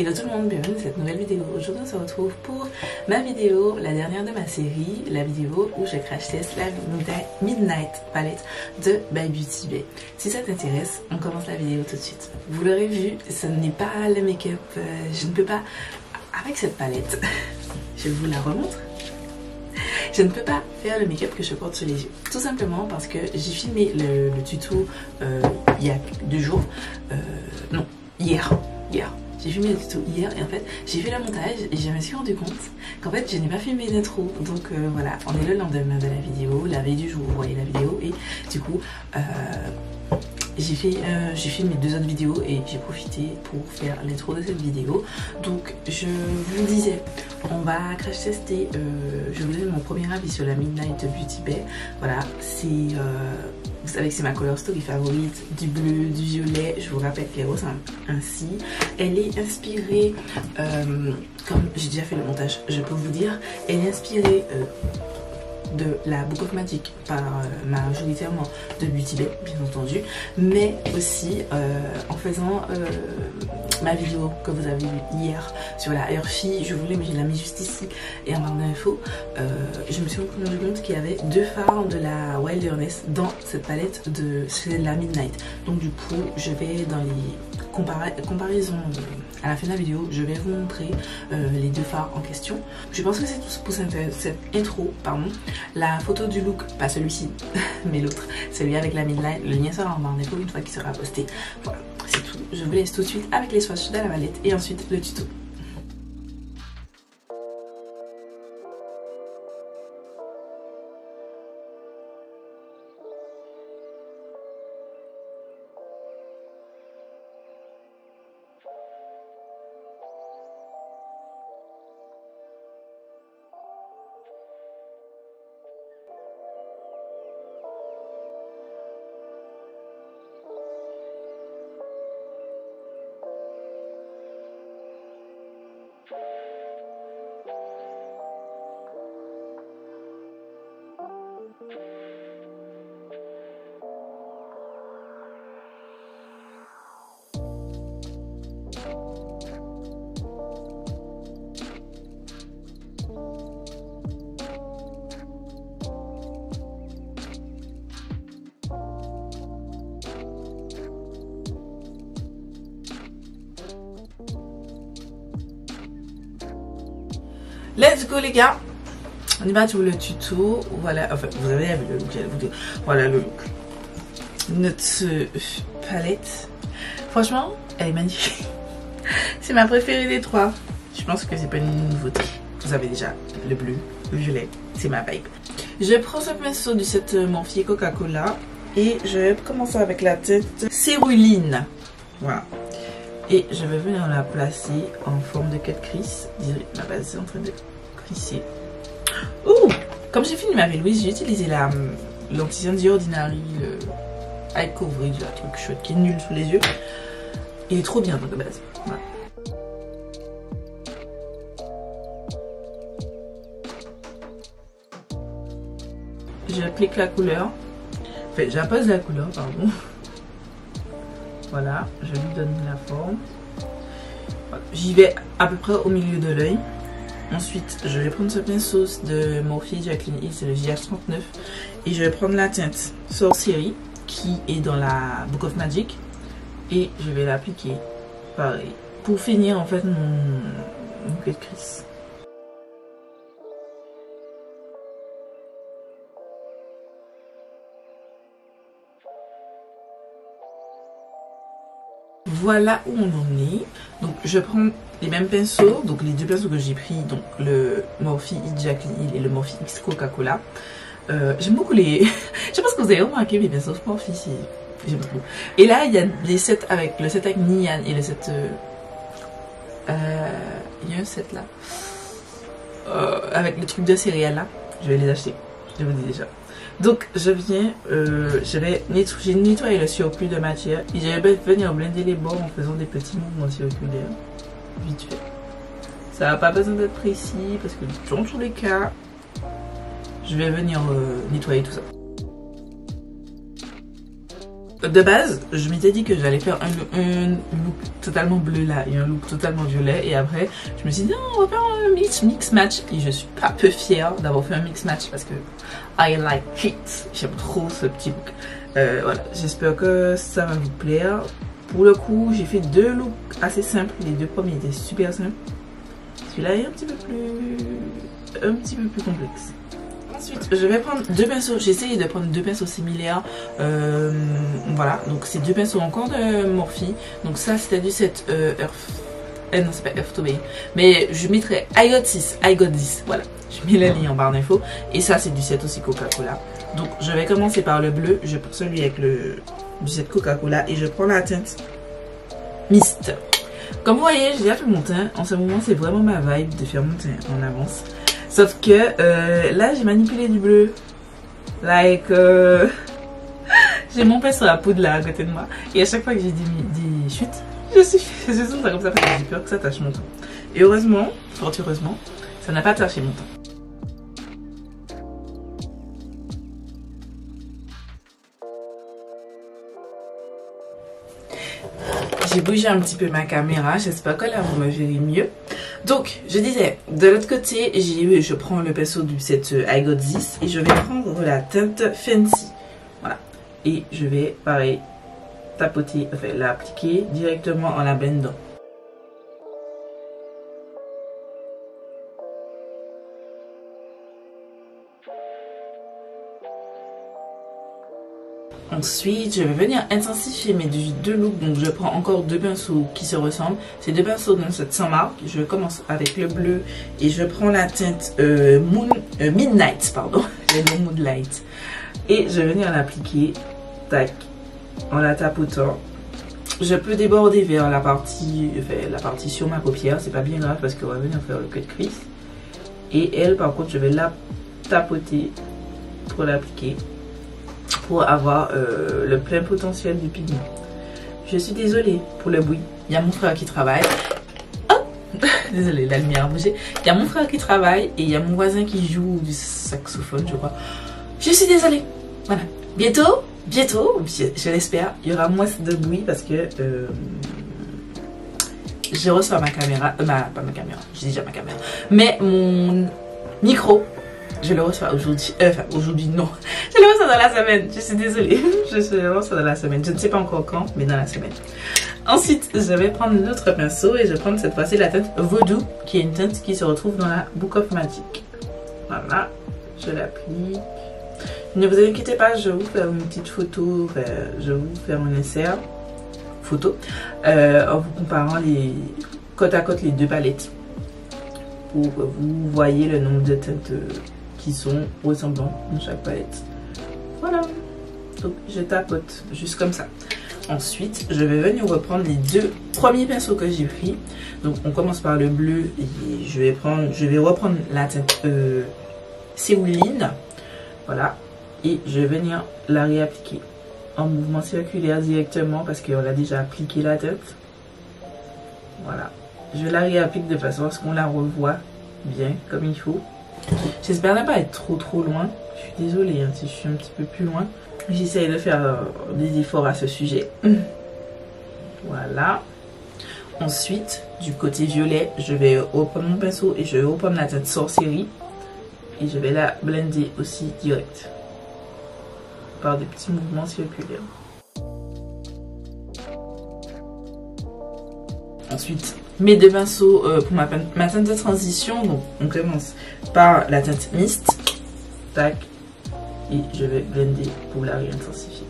Hello tout le monde, bienvenue dans cette nouvelle vidéo. Aujourd'hui on se retrouve pour ma vidéo, la dernière de ma série, la vidéo où je crash test la Midnight Palette de By Beauty Bay. Si ça t'intéresse, on commence la vidéo tout de suite. Vous l'aurez vu, ce n'est pas le make-up, je ne peux pas, avec cette palette, je vous la remontre. Je ne peux pas faire le make-up que je porte sur les yeux. Tout simplement parce que j'ai filmé le tuto il y a 2 jours. Non, hier. J'ai filmé le tuto hier et en fait j'ai fait le montage et je me suis rendu compte qu'en fait je n'ai pas filmé d'intro. Donc voilà, on est le lendemain de la vidéo, la veille du jour où vous voyez la vidéo et du coup j'ai filmé 2 autres vidéos et j'ai profité pour faire l'intro de cette vidéo. Donc je vous disais, on va crash tester, je vous donne mon premier avis sur la Midnight Beauty Bay. Voilà, c'est vous savez que c'est ma color story favorite, du bleu, du violet. Je vous rappelle qu'elle ressemble ainsi. Elle est inspirée, comme j'ai déjà fait le montage, je peux vous dire, elle est inspirée de la Book of Magic, par majoritairement de Beauty Bay bien entendu, mais aussi en faisant ma vidéo que vous avez vue hier sur la Earthy, je voulais, mais je l'ai mis juste ici et en barre d'infos, je me suis rendu compte qu'il y avait 2 fards de la Wilderness dans cette palette de la Midnight. Donc du coup je vais dans les comparaisons à la fin de la vidéo, je vais vous montrer les 2 fards en question. Je pense que c'est tout pour cette intro, pardon. La photo du look, pas celui-ci, mais l'autre, celui avec la Midnight, le lien sera en barre d'infos une fois qu'il sera posté. Voilà, c'est tout. Je vous laisse tout de suite avec les swatchs de la palette et ensuite le tuto. Let's go les gars, on y va sur le tuto. Voilà, enfin vous avez vu le look, voilà le look. Notre palette, franchement elle est magnifique. C'est ma préférée des 3. Je pense que c'est pas une nouveauté. Vous avez déjà le bleu, le violet, c'est ma vibe. Je prends ce pinceau de cette Morphe Coca-Cola et je vais commencer avec la teinte céruline. Voilà. Et je vais venir la placer en forme de cut crease. Ma base est en train de crisser. Ouh! Comme j'ai fini ma Louise, j'ai utilisé l'anti-cyan The Ordinary, le eye coverage, le truc chouette qui est nul sous les yeux. Il est trop bien de base. Voilà. J'applique la couleur. Enfin, j'appose la couleur, pardon. Voilà, je lui donne la forme. Voilà. J'y vais à peu près au milieu de l'œil. Ensuite, je vais prendre ce pinceau de Morphe Jacqueline Hill, c'est le JH39. Et je vais prendre la teinte Sorcery, qui est dans la Book of Magic. Et je vais l'appliquer, pareil, pour finir en fait mon cut crease. Voilà où on en est. Donc je prends les mêmes pinceaux, donc les 2 pinceaux que j'ai pris, donc le Morphe Jacqueline Hill et le Morphe X Coca-Cola. J'aime beaucoup les... Je pense que vous avez remarqué mes pinceaux Morphe ici. J'aime beaucoup. Et là il y a les sets avec le set avec Nian et le set... il y a un set là. Avec le truc de céréales là. Je vais les acheter. Je vous dis déjà. Donc je viens, j'ai nettoyé le surplus de matière et je vais venir blender les bords en faisant des petits mouvements circulaires, vite fait. Ça n'a pas besoin d'être précis parce que dans tous les cas, je vais venir nettoyer tout ça. de base, je m'étais dit que j'allais faire un look totalement bleu là et un look totalement violet. Et après, je me suis dit non, on va faire un mix match. Et je suis pas peu fière d'avoir fait un mix match parce que I like it. J'aime trop ce petit look. Voilà, j'espère que ça va vous plaire. Pour le coup, j'ai fait 2 looks assez simples. Les 2 premiers étaient super simples. Celui-là est un petit peu plus complexe. Ensuite, je vais prendre 2 pinceaux. J'ai essayé de prendre 2 pinceaux similaires. Voilà, donc c'est 2 pinceaux encore de Morphe. Donc ça, c'était du set Earth. Non, c'est pas Earth to Bay. Mais je mettrai I got 6. Voilà, je mets la ligne en barre d'infos. Et ça, c'est du set aussi Coca-Cola. Donc je vais commencer par le bleu. Je prends celui avec du set Coca-Cola. Et je prends la teinte Mist. Comme vous voyez, j'ai déjà fait mon teint. En ce moment, c'est vraiment ma vibe de faire mon teint en avance. Sauf que là, j'ai manipulé du bleu. Like, j'ai mon pinceau à poudre là à côté de moi. Et à chaque fois que j'ai des chutes, je suis ça comme ça parce que j'ai peur que ça tâche mon teint. Et heureusement, fort heureusement, ça n'a pas taché mon teint. J'ai bougé un petit peu ma caméra, j'espère que là vous me verrez mieux. Donc je disais, de l'autre côté, je prends le pinceau du set I got 10 et je vais prendre la teinte Fancy. Voilà. Et je vais, pareil, tapoter, enfin l'appliquer directement en la blendant. Ensuite, je vais venir intensifier mes 2 looks. Donc, je prends encore 2 pinceaux qui se ressemblent. C'est 2 pinceaux dans cette sans marque. Je commence avec le bleu et je prends la teinte Midnight, pardon. Le Moonlight. Et je vais venir l'appliquer, tac, en la tapotant. Je peux déborder vers la partie sur ma paupière. C'est pas bien grave parce qu'on va venir faire le cut crease. Et elle, par contre, je vais la tapoter pour l'appliquer, pour avoir le plein potentiel du pigment. Je suis désolée pour le bruit. Il y a mon frère qui travaille. Oh désolée, la lumière a bougé. Il y a mon frère qui travaille et il y a mon voisin qui joue du saxophone, je crois. Je suis désolée. Voilà. Bientôt, je l'espère, il y aura moins de bruit parce que je reçois ma caméra. Pas ma caméra, j'ai déjà ma caméra. Mais mon micro, je le reçois aujourd'hui. Enfin, aujourd'hui, non. Je le reçois dans la semaine. Je suis désolée. Je le reçois dans la semaine. Je ne sais pas encore quand, mais dans la semaine. Ensuite, je vais prendre l'autre pinceau et je vais prendre cette fois-ci la teinte Voodoo, qui est une teinte qui se retrouve dans la Book of Magic. Voilà. Je l'applique. Ne vous inquiétez pas, je vais vous faire une petite photo. Enfin, je vais vous faire un insert photo en vous comparant côte à côte les 2 palettes. Pour que vous voyez le nombre de teintes qui sont ressemblantes dans chaque palette. Voilà. Donc je tapote juste comme ça. Ensuite, je vais venir reprendre les 2 premiers pinceaux que j'ai pris. Donc on commence par le bleu et je vais reprendre la teinte Céruline. Voilà. Et je vais venir la réappliquer en mouvement circulaire directement parce qu'on a déjà appliqué la teinte. Voilà. Je la réapplique de façon à ce qu'on la revoie bien comme il faut. J'espère ne pas être trop loin. Je suis désolée hein, si je suis un petit peu plus loin. J'essaye de faire des efforts à ce sujet. Voilà. Ensuite, du côté violet, je vais reprendre mon pinceau et je vais reprendre la teinte Sorcerie. Et je vais la blender aussi direct. Par des petits mouvements circulaires. Ensuite, mes 2 pinceaux pour ma teinte de transition. Donc, on commence par la teinte Mist. Tac. Et je vais blender pour la réintensifier.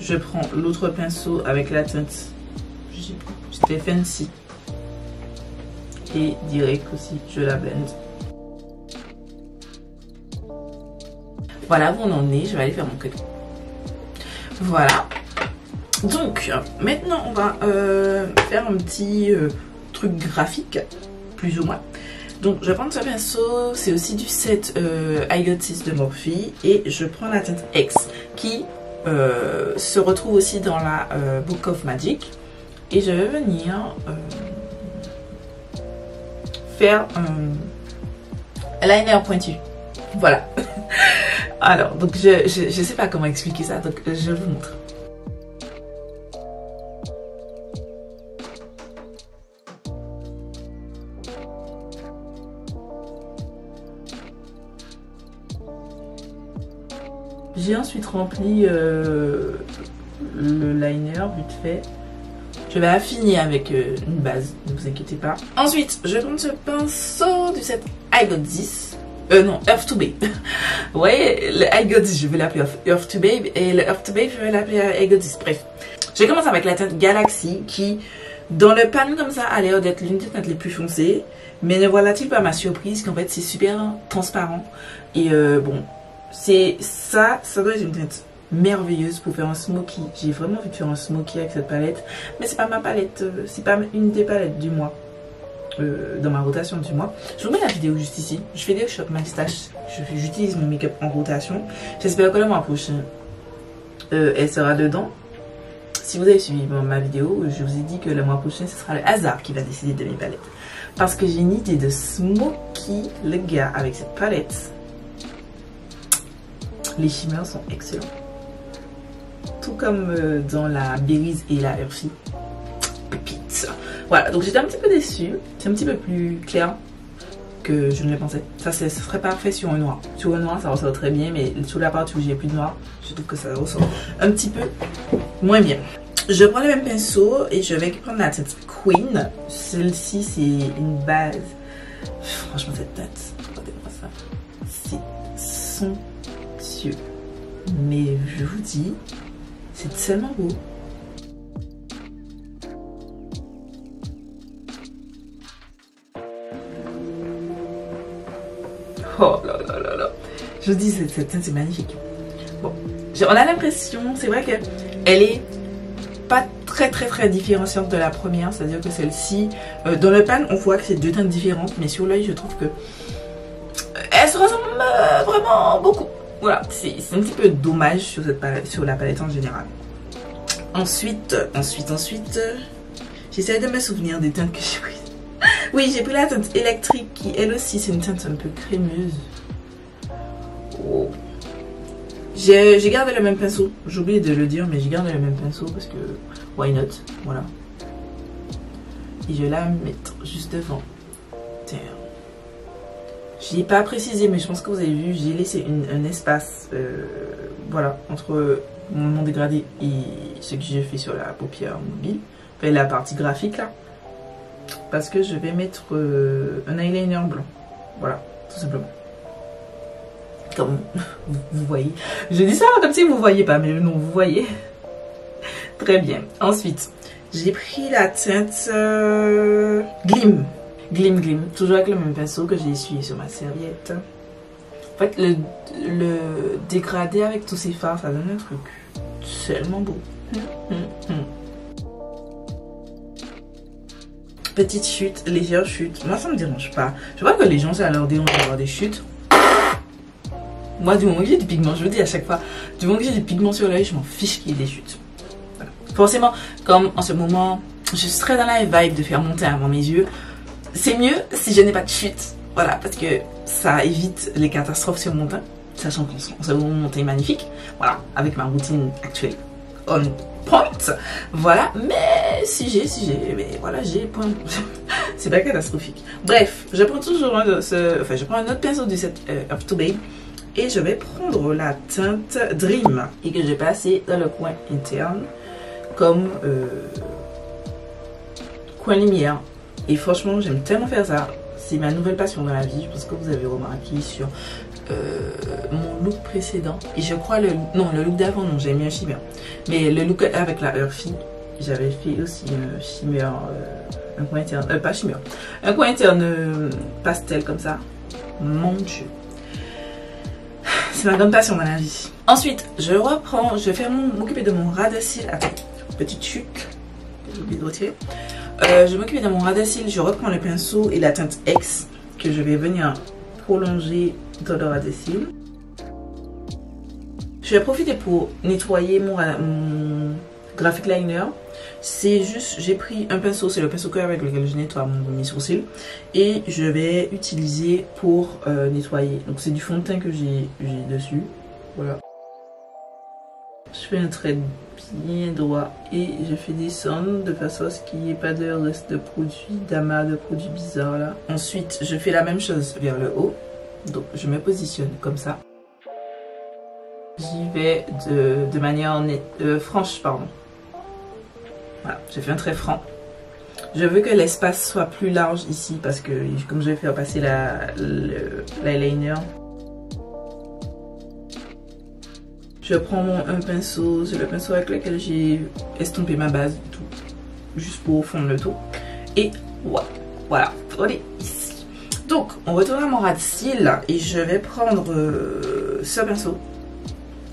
Je prends l'autre pinceau avec la teinte, c'était Fancy. Et direct aussi, je la blende. Voilà où on en est. Je vais aller faire mon cut. Voilà. Donc, maintenant, on va faire un petit truc graphique, plus ou moins. Donc, je vais prendre ce pinceau, c'est aussi du set I got 6 de Morphe. Et je prends la teinte X, qui se retrouve aussi dans la Book of Magic. Et je vais venir faire un liner pointu. Voilà. Alors, donc je sais pas comment expliquer ça, donc je vous montre. J'ai ensuite rempli le liner vite fait. Je vais affiner avec une base, ne vous inquiétez pas. Ensuite, je prends ce pinceau du set I Got This. Non, Earth to Babe. Vous voyez, le I Got This, je vais l'appeler Earth to Babe. Et le Earth to Babe, je vais l'appeler I Got This. Bref, je commence avec la teinte Galaxy qui, dans le pan comme ça, a l'air d'être l'une des teintes les plus foncées. Mais ne voilà-t-il pas ma surprise qu'en fait, c'est super transparent. Et bon, c'est ça doit être une teinte merveilleuse pour faire un smoky. J'ai vraiment envie de faire un smoky avec cette palette, mais c'est pas ma palette, c'est pas une des palettes du mois, dans ma rotation du mois. Je vous mets la vidéo juste ici. Je fais des shop my stash, j'utilise mon make-up en rotation. J'espère que le mois prochain elle sera dedans. Si vous avez suivi ma vidéo, je vous ai dit que le mois prochain ce sera le hasard qui va décider de mes palettes, parce que j'ai une idée de smoky le gars avec cette palette. Les shimmers sont excellents. Tout comme dans la Berries et la Earthy. Pépite. Voilà, donc j'étais un petit peu déçue. C'est un petit peu plus clair que je ne le pensais. Ça serait parfait sur un noir. Sur un noir, ça ressort très bien, mais sur la partie où j'ai plus de noir, je trouve que ça ressort un petit peu moins bien. Je prends le même pinceau et je vais prendre la teinte Queen. Celle-ci, c'est une base. Franchement, cette teinte, regardez-moi ça. C'est somptueux. Mais je vous dis, c'est tellement beau. Oh là là là là. Je vous dis, cette teinte c'est magnifique. Bon, on a l'impression, c'est vrai qu'elle est pas très différenciante de la première. C'est-à-dire que celle-ci, dans le pan, on voit que c'est deux teintes différentes. Mais sur l'œil, je trouve que elles se ressemblent vraiment beaucoup. Voilà, c'est un petit peu dommage sur cette palette, sur la palette en général. Ensuite, j'essaie de me souvenir des teintes que j'ai prises. Oui, j'ai pris la teinte électrique qui, elle aussi, c'est une teinte un peu crémeuse. Oh. J'ai gardé le même pinceau. J'ai oublié de le dire, mais j'ai gardé le même pinceau parce que, why not? Voilà. Et je vais la mettre juste devant. Tiens. Je n'ai pas précisé, mais je pense que vous avez vu, j'ai laissé un espace voilà, entre mon dégradé et ce que j'ai fait sur la paupière mobile, enfin, la partie graphique là, parce que je vais mettre un eyeliner blanc, voilà, tout simplement. Comme vous voyez, je dis ça comme si vous ne voyez pas, mais non, vous voyez. Très bien. Ensuite, j'ai pris la teinte Glim. Glim, toujours avec le même pinceau que j'ai essuyé sur ma serviette. En fait, le dégradé avec tous ces fards, ça donne un truc tellement beau. Petite chute, légère chute. Moi, ça me dérange pas. Je vois que les gens, ça leur dérange d'avoir des chutes. Moi, du moment que j'ai du pigment, je le dis à chaque fois, du moment que j'ai du pigment sur l'œil, je m'en fiche qu'il y ait des chutes. Voilà. Forcément, comme en ce moment, je suis très dans la vibe de faire monter avant mes yeux. C'est mieux si je n'ai pas de chute, voilà, parce que ça évite les catastrophes sur mon teint, sachant qu'en ce moment mon teint est magnifique, voilà, avec ma routine actuelle on point, voilà, mais si j'ai, mais voilà, j'ai point, c'est pas catastrophique. Bref, je prends toujours je prends un autre pinceau du set Earth to Babe et je vais prendre la teinte Dream et que je vais passer dans le coin interne comme coin lumière. Et franchement, j'aime tellement faire ça. C'est ma nouvelle passion dans la vie. Je pense que vous avez remarqué sur mon look précédent. Et je crois le look d'avant, non, j'ai mis un shimmer. Mais le look avec la Earthy, j'avais fait aussi un shimmer, un coin interne, pas shimmer, un coin interne pastel comme ça. Mon Dieu. C'est ma grande passion dans la vie. Ensuite, je vais m'occuper de mon ras de cils. Attends, petite chute. J'ai oublié de retirer. Je vais m'occuper de mon ras de cils, je reprends le pinceau et la teinte X que je vais venir prolonger dans le ras de cils. Je vais profiter pour nettoyer mon graphic liner. C'est juste, j'ai pris un pinceau, c'est le pinceau cœur avec lequel je nettoie mes sourcils. Et je vais utiliser pour nettoyer. Donc c'est du fond de teint que j'ai dessus. voilà. Je fais un trait bien droit et je fais descendre de façon à ce qu'il n'y ait pas de reste de produits, d'amas de produits bizarres là. Ensuite, je fais la même chose vers le haut. Donc, je me positionne comme ça. J'y vais de manière franche, pardon. Voilà, j'ai fait un trait franc. Je veux que l'espace soit plus large ici parce que comme je vais faire passer l'eyeliner, je prends un pinceau, c'est le pinceau avec lequel j'ai estompé ma base, tout, juste pour fondre le tout. Et voilà, on est ici. Donc, on retourne à mon ras de cils et je vais prendre ce pinceau.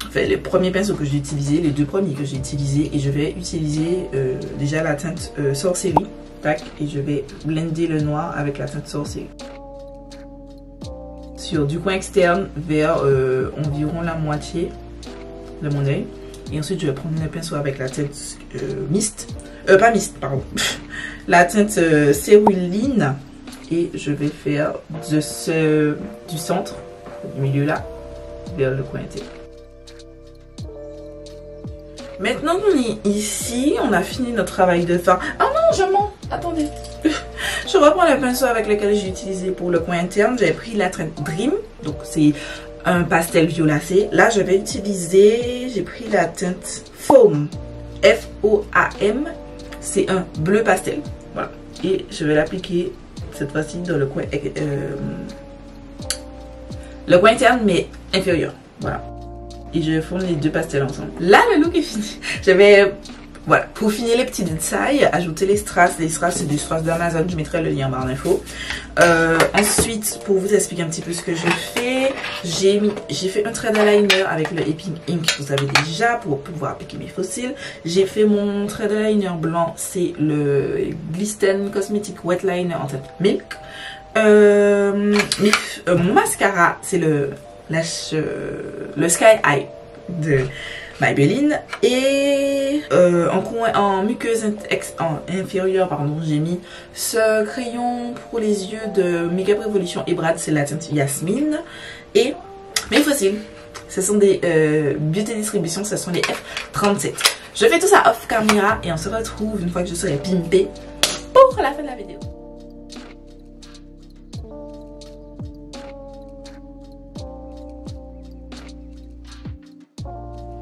Enfin, les premiers pinceaux que j'ai utilisés, les deux premiers que j'ai utilisés, et je vais utiliser déjà la teinte Sorcery. Tac, et je vais blender le noir avec la teinte Sorcery. Sur du coin externe vers environ la moitié de mon œil. Et ensuite, je vais prendre un pinceau avec la teinte pas mist, pardon. La teinte céruline. Et je vais faire du centre, du milieu là, vers le coin interne. Maintenant qu'on est ici, on a fini notre travail de fard. Ah non, je mens. Attendez. Je reprends le pinceau avec lequel j'ai utilisé pour le coin interne. J'ai pris la teinte Dream. Donc c'est un pastel violacé. Là, je vais utiliser... J'ai pris la teinte Foam. F-O-A-M. C'est un bleu pastel. Voilà. Et je vais l'appliquer cette fois-ci dans le coin interne, mais inférieur. Voilà. Et je vais fondre les deux pastels ensemble. Là, le look est fini. Je vais, voilà, pour finir les petits détails, ajouter les strass. Les strass, c'est des strass d'Amazon. Je mettrai le lien en barre d'infos. Ensuite, pour vous expliquer un petit peu ce que je fais, j'ai fait un trait d'eyeliner avec le Epic Ink, vous savez déjà, pour pouvoir appliquer mes fossiles. J'ai fait mon trait d'eyeliner blanc, c'est le Glisten Cosmetic Wet Liner en teinte Milk. Mon mascara, c'est le Sky Eye de Maybelline. Et en muqueuse inférieure, pardon, j'ai mis ce crayon pour les yeux de Makeup Revolution et Brad, c'est la teinte Yasmine. Et mes fossiles, ce sont des Beauty Distribution, ce sont les F37. Je fais tout ça off caméra et on se retrouve une fois que je serai pimpée pour la fin de la vidéo.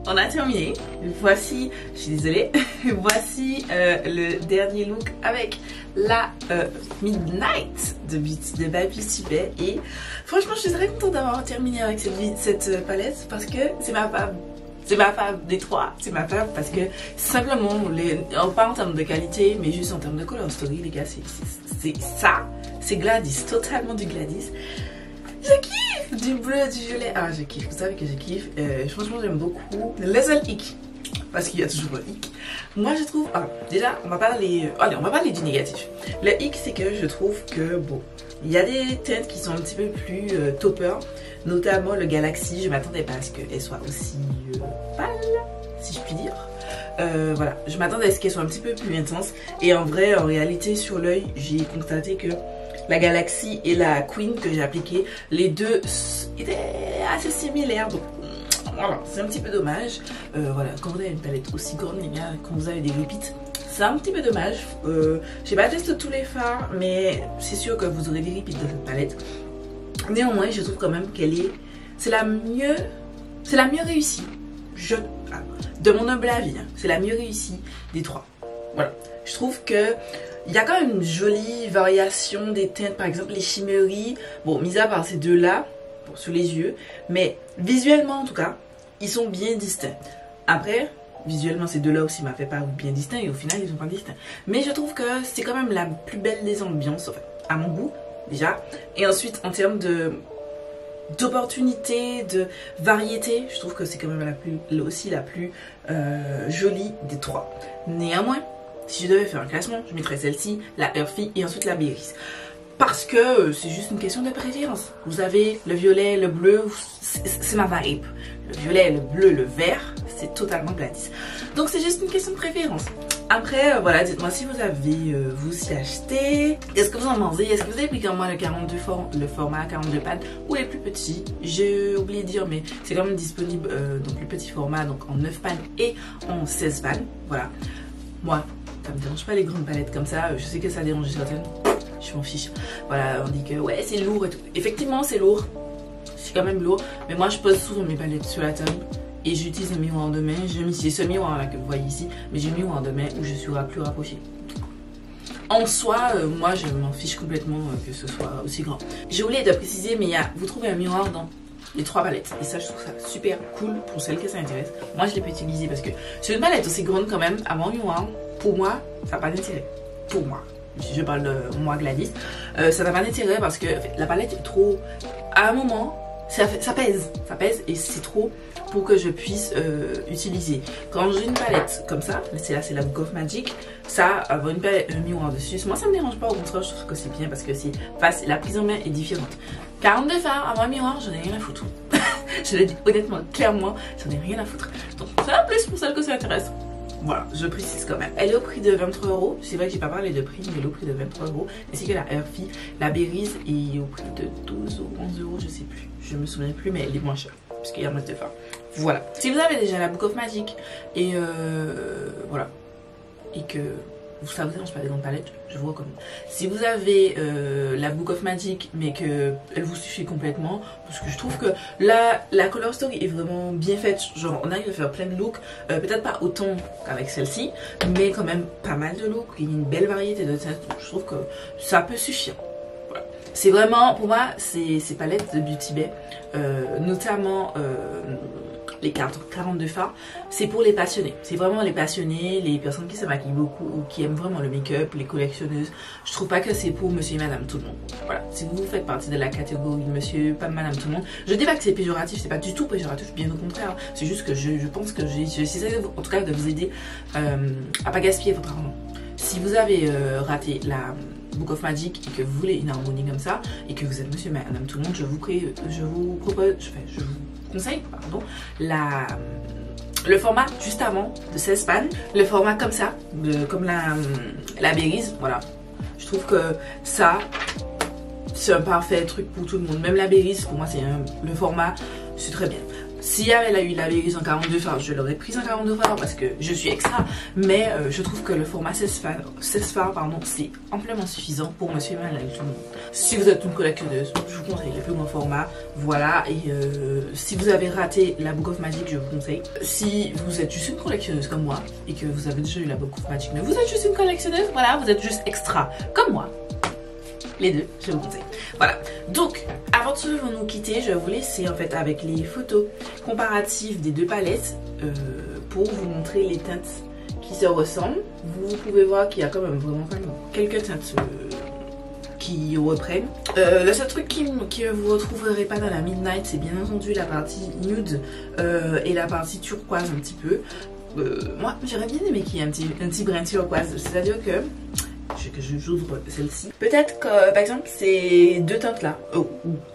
On a terminé. Voici, je suis désolée, voici le dernier look avec la Midnight de Beauty Bay. Et franchement, je suis très contente d'avoir terminé avec cette palette parce que c'est ma fave. C'est ma fave des trois, c'est ma fave parce que simplement, pas en termes de qualité, mais juste en termes de color story, les gars, c'est ça. C'est Gladys, totalement du Gladys. Je kiffe du bleu, du violet. Ah, je kiffe, vous savez que je kiffe. Franchement, j'aime beaucoup. Le seul hic, parce qu'il y a toujours un hic. Moi, je trouve... Ah, déjà, on va parler du négatif. Le hic, c'est que je trouve que, bon, il y a des teintes qui sont un petit peu plus topper. Notamment le Galaxy. Je m'attendais pas à ce qu'elle soit aussi pâle, si je puis dire. Voilà, je m'attendais à ce qu'elle soit un petit peu plus intense. Et en vrai, en réalité, sur l'œil, j'ai constaté que la Galaxy et la Queen que j'ai appliqué, les deux étaient assez similaires. Donc voilà, c'est un petit peu dommage. Voilà, quand vous avez une palette aussi grande, les gars, quand vous avez des repeats, c'est un petit peu dommage. J'ai pas testé tous les fards, mais c'est sûr que vous aurez des repeats dans cette palette. Néanmoins, je trouve quand même qu'elle c'est la mieux réussie. De mon humble avis, hein, c'est la mieux réussie des trois. Voilà, je trouve que il y a quand même une jolie variation des teintes, par exemple les shimmery. Bon, mis à part ces deux-là, bon, sous les yeux, mais visuellement en tout cas, ils sont bien distincts. Après, visuellement ces deux-là aussi m'a fait pas bien distincts et au final ils sont pas distincts. Mais je trouve que c'est quand même la plus belle des ambiances, enfin, à mon goût déjà. Et ensuite en termes d'opportunité, de variété, je trouve que c'est quand même la plus jolie des trois. Néanmoins, si je devais faire un classement, je mettrais celle-ci, la Earthy et ensuite la Berries. Parce que c'est juste une question de préférence. Vous avez le violet, le bleu, c'est ma vibe. Le violet, le bleu, le vert, c'est totalement Gladys. Donc c'est juste une question de préférence. Après, voilà, dites-moi si vous avez vous aussi acheté. Est-ce que vous en mangez? Est-ce que vous avez pris comme moi le format 42 pattes ou les plus petits? J'ai oublié de dire, mais c'est quand même disponible donc le petit format, donc en 9 pannes et en 16 pannes. Voilà. Moi, ça me dérange pas les grandes palettes comme ça. Je sais que ça dérange certaines. Je m'en fiche. Voilà, on dit que ouais, c'est lourd et tout. Effectivement, c'est lourd. C'est quand même lourd. Mais moi, je pose souvent mes palettes sur la table. Et j'utilise le miroir de main. C'est ce miroir là que vous voyez ici. Mais j'ai le miroir de main où je suis plus rapprochée. En soi, moi je m'en fiche complètement que ce soit aussi grand. J'ai oublié de préciser, mais vous trouvez un miroir dans les 3 palettes. Et ça, je trouve ça super cool pour celles que ça intéresse. Moi, je l'ai pas utilisé parce que sur une palette aussi grande quand même, avoir un miroir, pour moi, ça n'a pas d'intérêt. Pour moi. Si je parle de moi Gladys, ça n'a pas d'intérêt parce que la palette est trop. À un moment, ça pèse et c'est trop pour que je puisse utiliser. Quand j'ai une palette comme ça, c'est la Book of Magic, ça avoir un miroir dessus, moi ça me dérange pas, au contraire je trouve que c'est bien parce que c'est facile, la prise en main est différente. 42 fards, avoir un miroir, j'en ai rien à foutre. Je le dis honnêtement, clairement, j'en ai rien à foutre. Donc c'est un plus pour celles que ça intéresse. Voilà, je précise quand même. Elle est au prix de 23 €. C'est vrai que j'ai pas parlé de prix, mais elle est au prix de 23 €. Ainsi que la Earthy, la Berries est au prix de 12 ou 11 €, je sais plus. Je me souviens plus, mais elle est moins chère. Parce qu'il y a moins de fards. Voilà. Si vous avez déjà la Book of Magic et voilà. Et que ça vous dérange pas les grandes palettes, je vous recommande. Si vous avez la Book of Magic mais que elle vous suffit complètement, parce que je trouve que la color story est vraiment bien faite, genre on arrive à faire plein de looks, peut-être pas autant qu'avec celle-ci, mais quand même pas mal de looks, il y a une belle variété de teintes, donc je trouve que ça peut suffire. Voilà. C'est vraiment, pour moi, ces palettes de Beauty Bay, notamment les 42 fards, c'est pour les passionnés. C'est vraiment les passionnés, les personnes qui se maquillent beaucoup ou qui aiment vraiment le make-up, les collectionneuses. Je trouve pas que c'est pour monsieur et madame tout le monde. Voilà, si vous faites partie de la catégorie monsieur, pas madame tout le monde, je dis pas que c'est péjoratif, c'est pas du tout péjoratif, bien au contraire. C'est juste que je pense que j'essaie en tout cas de vous aider à pas gaspiller votre argent. Si vous avez raté la Book of Magic et que vous voulez une harmonie comme ça et que vous êtes monsieur madame tout le monde, je vous conseille le format juste avant de 16 pannes, le format comme ça, comme la Berries, voilà. Je trouve que ça c'est un parfait truc pour tout le monde. Même la Berries, pour moi c'est le format, c'est très bien. S'il y avait eu la Berries en 42 fards, je l'aurais prise en 42 fards parce que je suis extra. Mais je trouve que le format 16 fards, pardon, c'est amplement suffisant pour monsieur et madame tout le monde. Si vous êtes une collectionneuse, je vous conseille le plus grand format. Voilà, et si vous avez raté la Book of Magic, je vous conseille. Si vous êtes juste une collectionneuse comme moi et que vous avez déjà eu la Book of Magic, mais vous êtes juste une collectionneuse, voilà, vous êtes juste extra comme moi. Les deux, je vous conseille. Voilà, donc avant de nous quitter, je vais vous laisser en fait avec les photos comparatives des deux palettes pour vous montrer les teintes qui se ressemblent. Vous pouvez voir qu'il y a quand même vraiment quelques teintes qui reprennent. Le seul truc que vous retrouverez pas dans la Midnight, c'est bien entendu la partie nude et la partie turquoise un petit peu. Moi j'aurais bien aimé qu'il y ait un petit brin turquoise, c'est-à-dire que j'ouvre celle-ci. Peut-être que par exemple ces deux teintes là,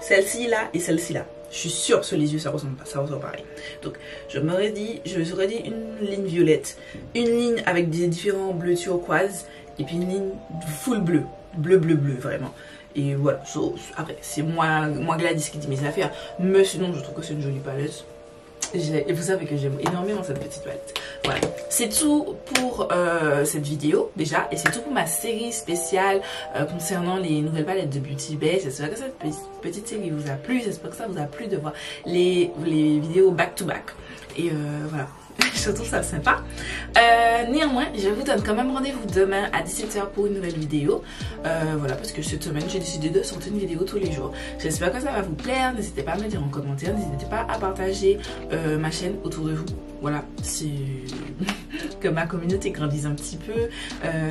celle-ci là et celle-ci là, je suis sûre sur les yeux ça ressemble pareil. Donc je me serais dit une ligne violette, une ligne avec des différents bleus turquoise et puis une ligne full bleu vraiment. Et voilà, après c'est moi Gladys qui dit mes affaires, mais sinon je trouve que c'est une jolie palette. Et vous savez que j'aime énormément cette petite palette. Voilà, c'est tout pour cette vidéo déjà. Et c'est tout pour ma série spéciale concernant les nouvelles palettes de Beauty Bay. J'espère que cette petite série vous a plu. J'espère que ça vous a plu de voir les vidéos back to back. Et voilà, je trouve ça sympa. Néanmoins, je vous donne quand même rendez-vous demain à 17 h pour une nouvelle vidéo. Voilà, parce que cette semaine, j'ai décidé de sortir une vidéo tous les jours. J'espère que ça va vous plaire. N'hésitez pas à me le dire en commentaire. N'hésitez pas à partager ma chaîne autour de vous. Voilà, c'est que ma communauté grandisse un petit peu.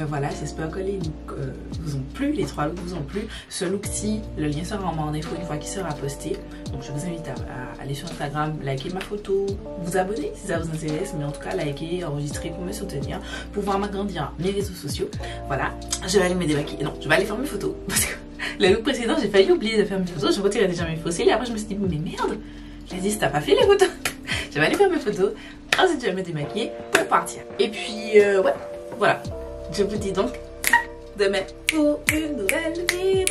Voilà, j'espère que les looks vous ont plu, les 3 looks vous ont plu. Ce look-ci, le lien sera en info une fois qu'il sera posté. Donc je vous invite à aller sur Instagram, liker ma photo, vous abonner si ça vous intéresse, mais en tout cas liker, enregistrer pour me soutenir, pour voir m'agrandir mes réseaux sociaux. Voilà, je vais aller me démaquiller. Non, je vais aller faire mes photos parce que le look précédent, j'ai failli oublier de faire mes photos. Je retirais déjà mes fossiles et après je me suis dit mais merde, j'ai dit t'as pas fait les photos. Je vais aller faire mes photos. Ensuite, je vais me démaquiller pour partir. Et puis, ouais, voilà. Je vous dis donc demain pour une nouvelle vidéo.